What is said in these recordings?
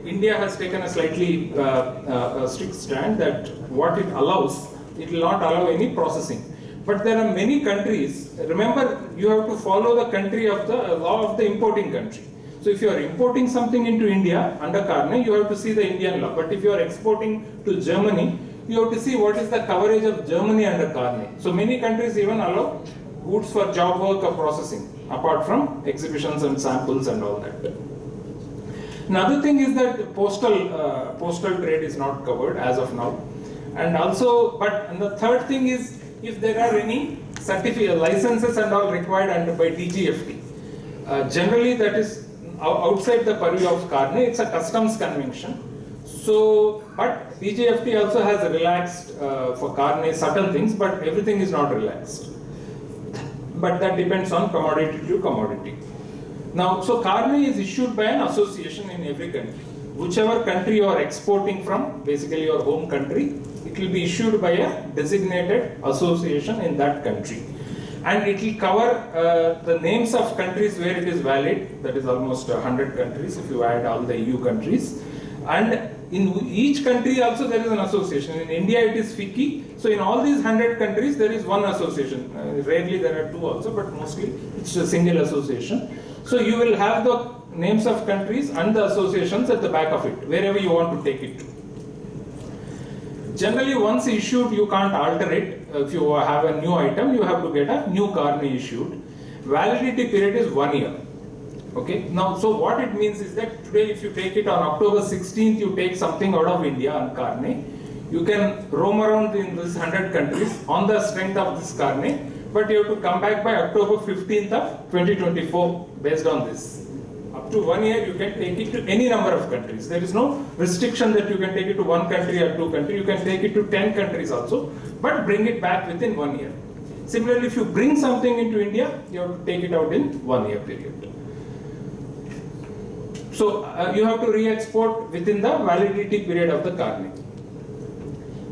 India has taken a slightly strict stand that what it allows, it will not allow any processing. But there are many countries, remember you have to follow the country of the law of the importing country. So if you are importing something into India under Carnet, you have to see the Indian law. But if you are exporting to Germany, you have to see what is the coverage of Germany under Carnet. So many countries even allow goods for job work or processing, apart from exhibitions and samples and all that. Another thing is that postal trade is not covered as of now. And also, and the third thing is, if there are any licenses and all required by DGFT. Generally that is outside the purview of Carnet, it's a customs convention. So, but DGFT also has relaxed for Carnet certain things, but everything is not relaxed. But that depends on commodity to commodity. Now, so Carnet is issued by an association in every country. Whichever country you are exporting from, basically your home country, it will be issued by a designated association in that country. And it will cover the names of countries where it is valid, that is almost 100 countries if you add all the EU countries. And in each country also there is an association. In India it is FICCI. So in all these 100 countries there is one association. Rarely there are two also, but mostly it's a single association. So you will have the names of countries and the associations at the back of it, wherever you want to take it to. Generally, once issued, you can't alter it. If you have a new item, you have to get a new Carnet issued. Validity period is 1 year. Okay. Now, so what it means is that today, if you take it on October 16th, you take something out of India on Carnet, you can roam around in these 100 countries on the strength of this Carnet, but you have to come back by October 15th of 2024 based on this. Up to 1 year, you can take it to any number of countries. There is no restriction that you can take it to one country or two countries. You can take it to 10 countries also, but bring it back within 1 year. Similarly, if you bring something into India, you have to take it out in 1 year period. So you have to re-export within the validity period of the Carnet.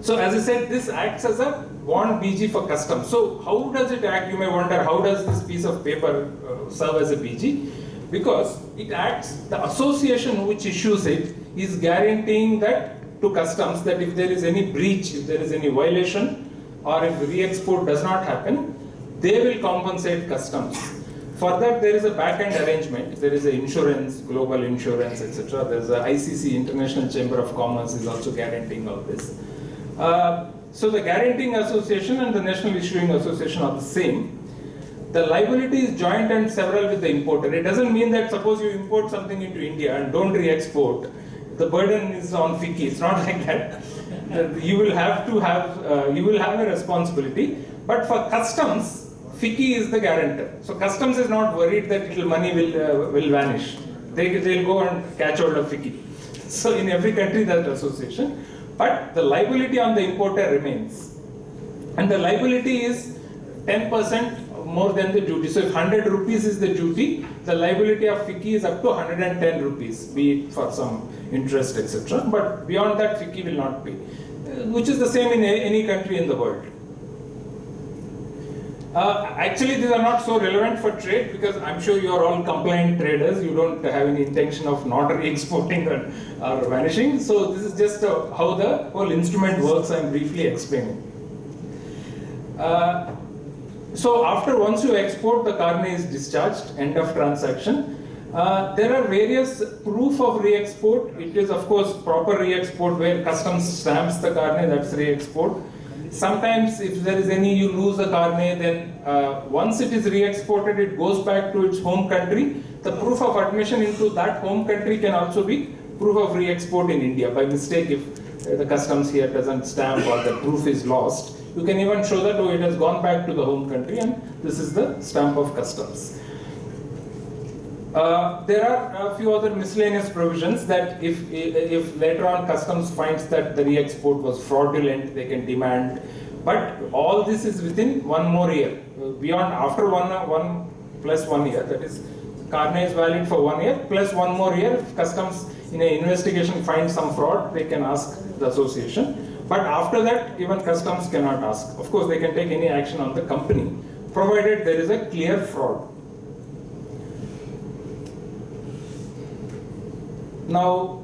So as I said, this acts as a bond BG for customs. So how does it act? You may wonder, how does this piece of paper serve as a BG? Because it acts, the association which issues it is guaranteeing that to customs that if there is any breach, if there is any violation, or if re-export does not happen, they will compensate customs. For that there is a back-end arrangement. There is an insurance, global insurance, etc. There is a ICC, International Chamber of Commerce, is also guaranteeing all this. So the guaranteeing association and the national issuing association are the same. The liability is joint and several with the importer. It doesn't mean that suppose you import something into India and don't re-export, the burden is on FICCI. It's not like that. You will have to have, you will have a responsibility. But for customs, FICCI is the guarantor. So customs is not worried that little money will vanish. They'll go and catch hold of FICCI. So in every country there's association. But the liability on the importer remains. And the liability is 10% more than the duty. So if 100 rupees is the duty, the liability of FICCI is up to 110 rupees, be it for some interest, etc. But beyond that, FICCI will not pay, which is the same in any country in the world. Actually, these are not so relevant for trade because I'm sure you are all compliant traders. You don't have any intention of not re-exporting or vanishing. So this is just how the whole instrument works. I'm briefly explaining. So after once you export, the Carnet is discharged, end of transaction. There are various proof of re-export. It is of course proper re-export where customs stamps the Carnet, that's re-export. Sometimes if there is any, you lose the Carnet, then once it is re-exported, it goes back to its home country. The proof of admission into that home country can also be proof of re-export in India. By mistake, if the customs here doesn't stamp or the proof is lost, you can even show that, oh, it has gone back to the home country and this is the stamp of customs. There are a few other miscellaneous provisions that if later on customs finds that the re-export was fraudulent, they can demand. But all this is within 1 more year. Beyond, after one plus 1 year, that is, Carnet is valid for 1 year plus 1 more year. If customs in an investigation finds some fraud, they can ask the association. But after that, even customs cannot ask. Of course, they can take any action on the company, provided there is a clear fraud. Now,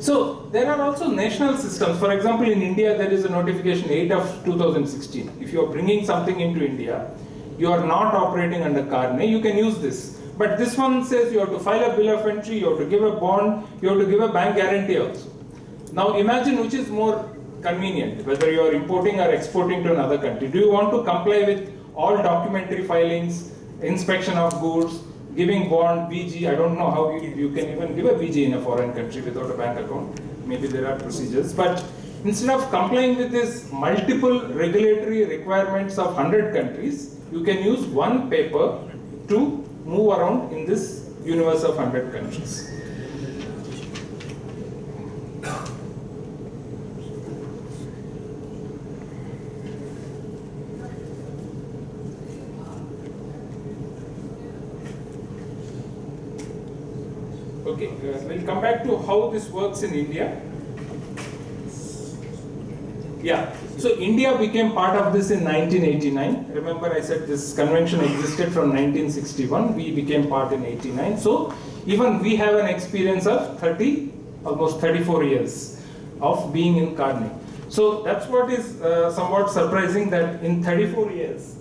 So there are also national systems. For example, in India, there is a notification 8 of 2016. If you are bringing something into India, you are not operating under Carnet, you can use this. But this one says you have to file a bill of entry, you have to give a bond, you have to give a bank guarantee also. Now imagine which is more convenient, whether you are importing or exporting to another country. Do you want to comply with all documentary filings, inspection of goods, giving bond, BG? I don't know how you can even give a BG in a foreign country without a bank account. Maybe there are procedures. But instead of complying with these multiple regulatory requirements of 100 countries, you can use one paper to move around in this universe of 100 countries. Okay, we'll come back to how this works in India. Yeah, so India became part of this in 1989. Remember I said this convention existed from 1961. We became part in 89. So even we have an experience of almost 34 years of being in Carnet. So that's what is somewhat surprising, that in 34 years,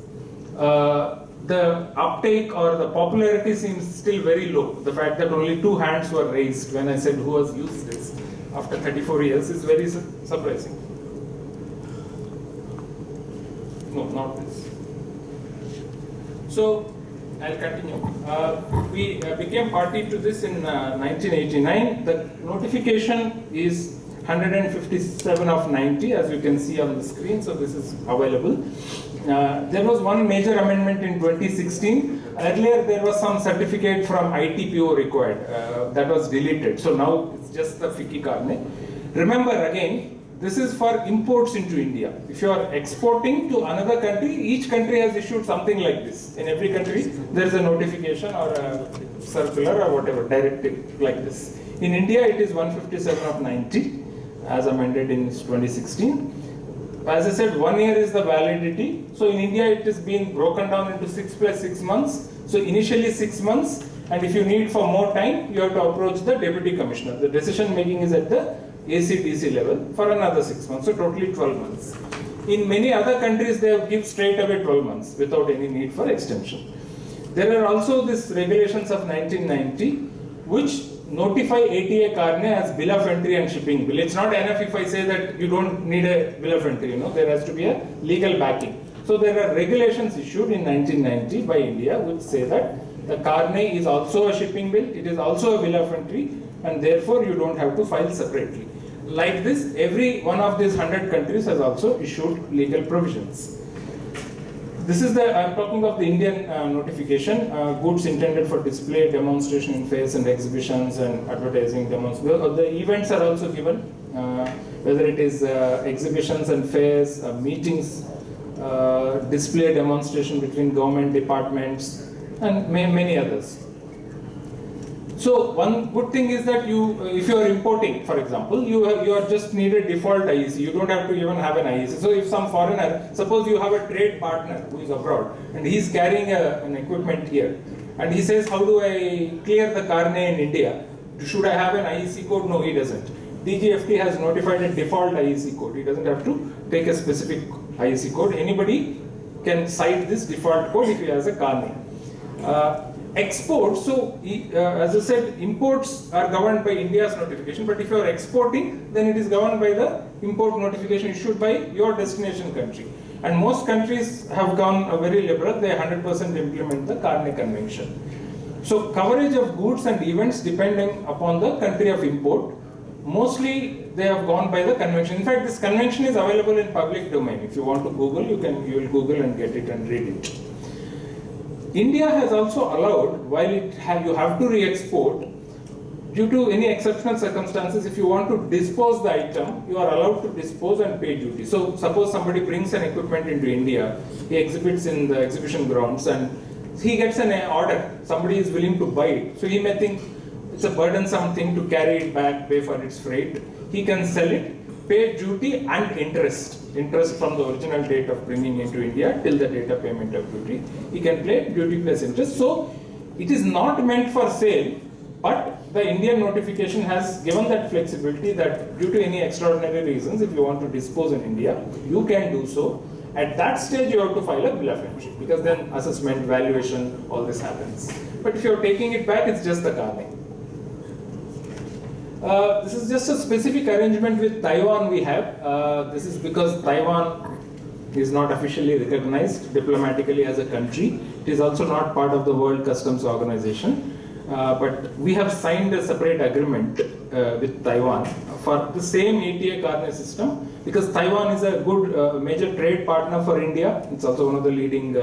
the uptake or the popularity seems still very low. The fact that only 2 hands were raised when I said who has used this after 34 years is very surprising. No, not this. So I'll continue. We became party to this in 1989. The notification is 157 of 90, as you can see on the screen. So this is available. There was one major amendment in 2016. Earlier there was some certificate from ITPO required. That was deleted. So now it's just the FICCI Carnet. Remember again, this is for imports into India. If you are exporting to another country, each country has issued something like this. In every country, there is a notification or a circular or whatever, directive like this. In India, it is 157 of 90, as amended in 2016. As I said, 1 year is the validity. So in India, it is being broken down into 6 plus 6 months. So initially 6 months, and if you need for more time, you have to approach the Deputy Commissioner. The decision making is at the ACDC level for another 6 months, so totally 12 months. In many other countries, they give straight away 12 months without any need for extension. There are also these regulations of 1990, which notify ATA Carnet as bill of entry and shipping bill. It's not enough if I say that you don't need a bill of entry, there has to be a legal backing. So there are regulations issued in 1990 by India which say that the Carnet is also a shipping bill, it is also a bill of entry, and therefore you don't have to file separately. Like this, every one of these 100 countries has also issued legal provisions. This is I'm talking of the Indian notification, goods intended for display, demonstration in fairs and exhibitions and advertising demonstration. The events are also given, whether it is exhibitions and fairs, meetings, display demonstration between government departments, and many others. So one good thing is that if you are importing, for example, you are just need a default IEC. You don't have to even have an IEC. So if some foreigner, suppose you have a trade partner who is abroad and he is carrying an equipment here, and he says, how do I clear the Carnet in India? Should I have an IEC code? No, he doesn't. DGFT has notified a default IEC code. He doesn't have to take a specific IEC code. Anybody can cite this default code if he has a Carnet. Exports, so as I said, imports are governed by India's notification, but if you are exporting, then it is governed by the import notification issued by your destination country. And most countries have gone very liberal, they 100% implement the Carnet Convention. So coverage of goods and events depending upon the country of import, mostly they have gone by the convention. In fact, this convention is available in public domain. If you want to Google, you will Google and get it and read it. India has also allowed, while you have to re-export, due to any exceptional circumstances, if you want to dispose the item, you are allowed to dispose and pay duty. So suppose somebody brings an equipment into India, he exhibits in the exhibition grounds and he gets an order, somebody is willing to buy it. So he may think it's a burdensome thing to carry it back, pay for its freight. He can sell it, pay duty and interest from the original date of bringing into India till the date of payment of duty. He can pay duty plus interest. So it is not meant for sale, but the Indian notification has given that flexibility that due to any extraordinary reasons, if you want to dispose in India, you can do so. At that stage, you have to file a bill of entry because then assessment, valuation, all this happens. But if you're taking it back, it's just the Carnet. This is just a specific arrangement with Taiwan we have. This is because Taiwan is not officially recognized diplomatically as a country. It is also not part of the World Customs Organization. But we have signed a separate agreement with Taiwan for the same ATA Carnet system because Taiwan is a good major trade partner for India. It's also one of the leading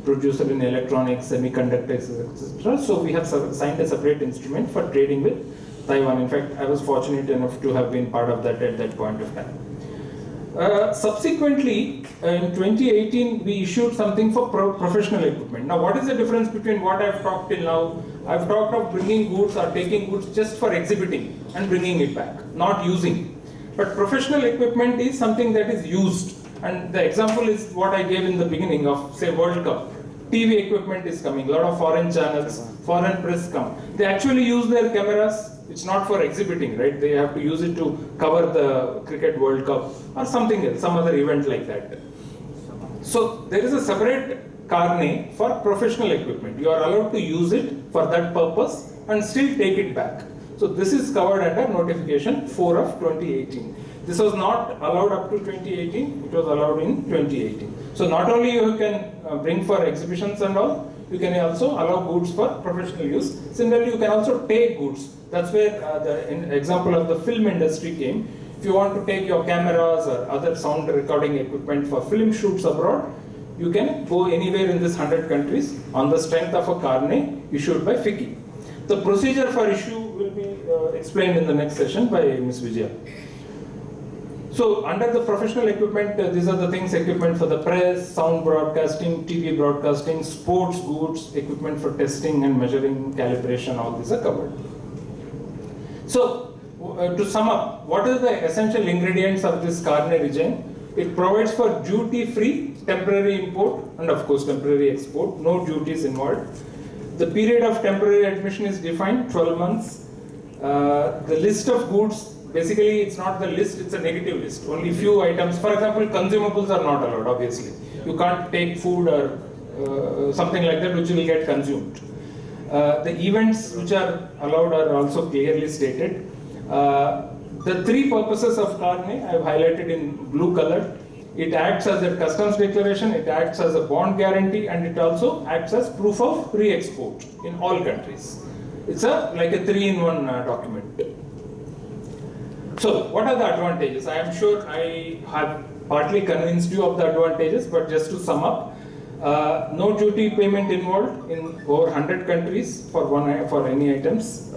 producers in electronics, semiconductors, etc. So we have signed a separate instrument for trading with Taiwan. In fact, I was fortunate enough to have been part of that at that point of time. Subsequently, in 2018, we issued something for professional equipment. Now, what is the difference between what I've talked till now? I've talked of bringing goods or taking goods just for exhibiting and bringing it back, not using. But professional equipment is something that is used. And the example is what I gave in the beginning of, say, World Cup. TV equipment is coming, a lot of foreign channels, foreign press come. They actually use their cameras. It's not for exhibiting, right? They have to use it to cover the Cricket World Cup or something else, some other event like that. So there is a separate Carnet for professional equipment. You are allowed to use it for that purpose and still take it back. So this is covered under notification 4 of 2018. This was not allowed up to 2018, it was allowed in 2018. So not only you can bring for exhibitions and all, you can also allow goods for professional use. Similarly, you can also take goods. That's where the example of the film industry came. If you want to take your cameras or other sound recording equipment for film shoots abroad, you can go anywhere in this 100 countries on the strength of a Carnet issued by FICCI. The procedure for issue will be explained in the next session by Ms. Vijaya. So under the professional equipment, these are the things: equipment for the press, sound broadcasting, TV broadcasting, sports goods, equipment for testing and measuring, calibration, all these are covered. So to sum up, what are the essential ingredients of this Carnet regime? It provides for duty-free temporary import and of course temporary export, no duties involved. The period of temporary admission is defined, 12 months. The list of goods, basically it's not the list, it's a negative list. Only few items, for example, consumables are not allowed, obviously. You can't take food or something like that which will get consumed. The events which are allowed are also clearly stated. The three purposes of Carnet I have highlighted in blue color. It acts as a customs declaration, it acts as a bond guarantee, and it also acts as proof of re-export in all countries. It's like a 3-in-1 document. So, what are the advantages? I am sure I have partly convinced you of the advantages, but just to sum up, no duty payment involved in over 100 countries for any items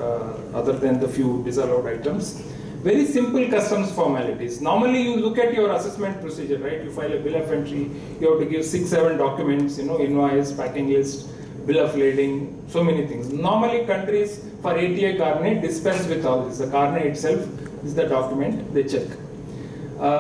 other than the few disallowed items. Very simple customs formalities. Normally you look at your assessment procedure, right? You file a bill of entry, you have to give 6-7 documents, invoice, packing list, bill of lading, so many things. Normally countries for ATA Carnet dispense with all this. The Carnet itself is the document they check.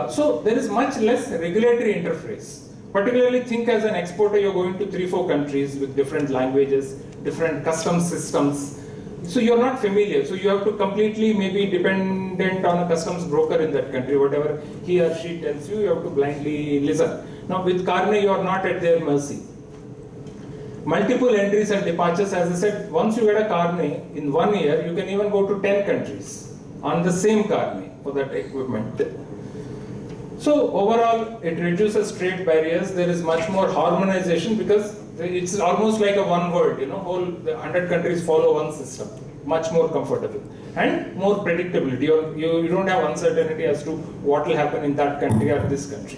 So there is much less regulatory interface. Particularly think as an exporter, you're going to 3-4 countries with different languages, different customs systems. So you're not familiar. So you have to completely maybe dependent on a customs broker in that country. Whatever he or she tells you, you have to blindly listen. Now with Carnet, you are not at their mercy. Multiple entries and departures, as I said, once you get a Carnet, in 1 year, you can even go to 10 countries on the same Carnet for that equipment. So overall, it reduces trade barriers. There is much more harmonization because it's almost like a one world, whole the 100 countries follow one system, much more comfortable and more predictability. You don't have uncertainty as to what will happen in that country or this country.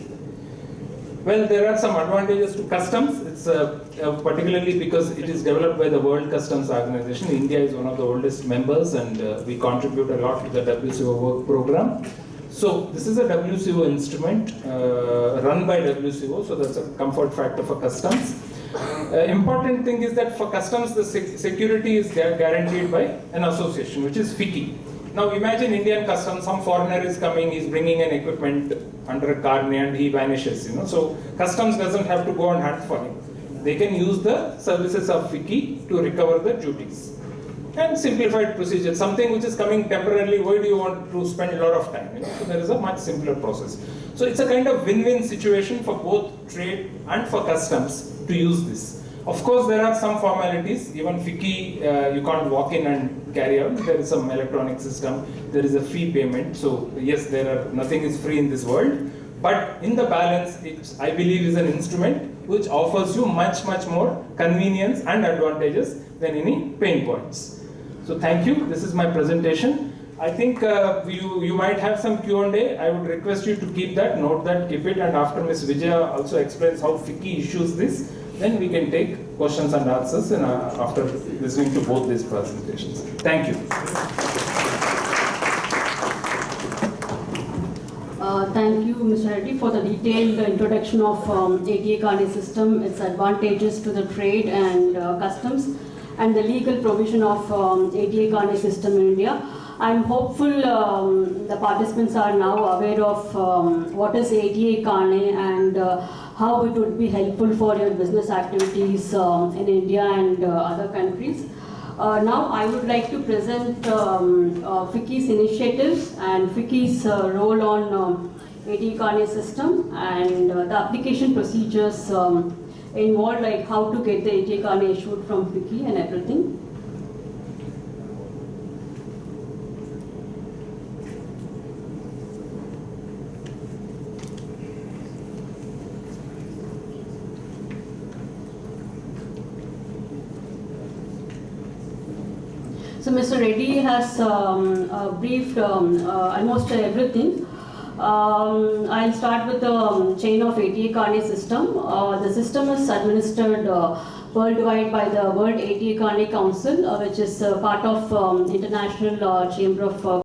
Well, there are some advantages to customs. It's particularly because it is developed by the World Customs Organization. India is one of the oldest members, and we contribute a lot to the WCO work program. So this is a WCO instrument run by WCO, so that's a comfort factor for customs. Important thing is that for customs, the security is guaranteed by an association, which is FICCI. Now imagine Indian customs, some foreigner is coming, he's bringing an equipment under a Carnet and he vanishes, So customs doesn't have to go and hunt for him. They can use the services of FICCI to recover the duties. and simplified procedure, something which is coming temporarily. Why do you want to spend a lot of time? So there is a much simpler process. So it's a kind of win-win situation for both trade and for customs to use this. Of course, there are some formalities. Even FICCI, you can't walk in and carry out. There is some electronic system. There is a fee payment. So yes, nothing is free in this world. But in the balance, it, I believe, is an instrument which offers you much more convenience and advantages than any pain points. So thank you. This is my presentation. I think you might have some Q&A. I would request you to keep that, note that, keep it, and after Ms. Vijaya also explains how FICCI issues this, then we can take questions and answers after listening to both these presentations. Thank you. Thank you, Mr. Reddy, for the detailed introduction of ATA Carnet system, its advantages to the trade and customs, and the legal provision of ATA Carnet system in India. I'm hopeful the participants are now aware of what is ATA Carnet and how it would be helpful for your business activities in India and other countries. Now I would like to present FICCI's initiatives and FICCI's role on ATA Carnet system and the application procedures involved, like how to get the ATA Carnet issued from FICCI and everything. So Mr. Reddy has briefed almost everything. I'll start with the chain of ATA Carnet system. The system is administered worldwide by the World ATA Carnet Council, which is part of International Chamber of